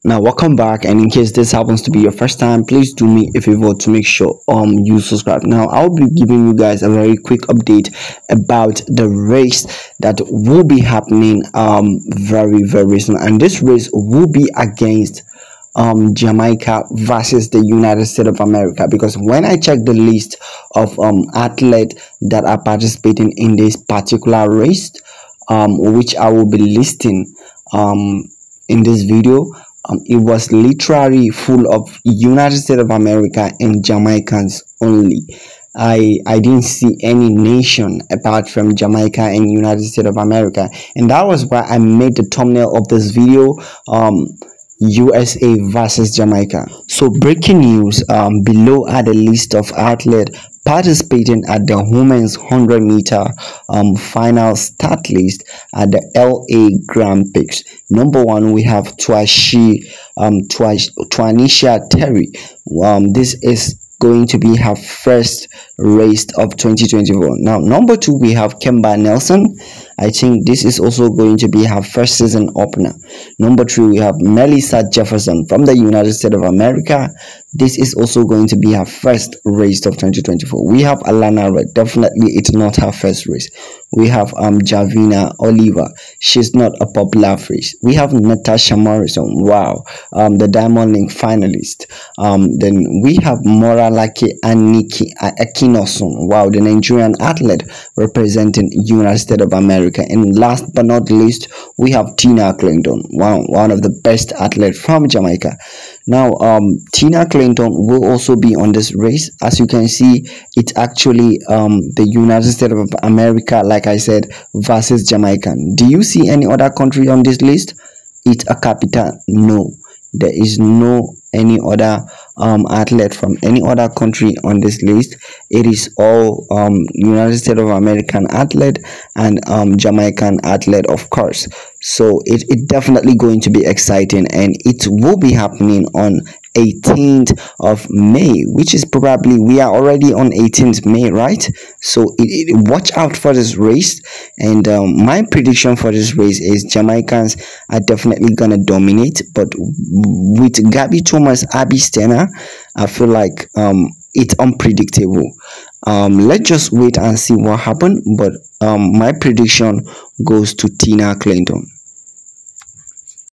Now welcome back, and in case this happens to be your first time, please do me a favor to make sure you subscribe. Now I'll be giving you guys a very quick update about the race that will be happening very soon, and this race will be against Jamaica versus the United States of America, because when I check the list of athletes that are participating in this particular race, which I will be listing in this video, it was literally full of United States of America and Jamaicans only. I didn't see any nation apart from Jamaica and United States of America, and that was why I made the thumbnail of this video, USA versus Jamaica. So breaking news, below are the list of athletes participating at the women's 100-meter final start list at the LA Grand Pix. Number one, we have Twanisha Terry. This is going to be her first race of 2024. Now number two, we have Kemba Nelson. I think this is also going to be her first season opener. Number three, we have Melissa Jefferson from the United States of America. This is also going to be her first race of 2024. We have Alana Reid. Definitely it's not her first race. We have Javina Oliver. She's not a popular race. We have Natasha Morrison. Wow, the Diamond League finalist. Then we have Moralake and Nikki Akinosun. Wow, the Nigerian athlete representing United States of America. And last but not least, we have Tina Clayton. Wow, one of the best athletes from Jamaica. Now Tina Clayton will also be on this race. As you can see, it's actually the United States of America, like I said, versus Jamaican. Do you see any other country on this list? It's a capital. No, there is no any other athlete from any other country on this list. It is all United States of American athlete and Jamaican athlete, of course. So it definitely going to be exciting, and it will be happening on 18th of May, which is probably, we are already on 18th May, right? So watch out for this race, and my prediction for this race is Jamaicans are definitely gonna dominate, but with Gabby Thomas, steiner, I feel like it's unpredictable. Let's just wait and see what happens, but my prediction goes to Tina Clayton.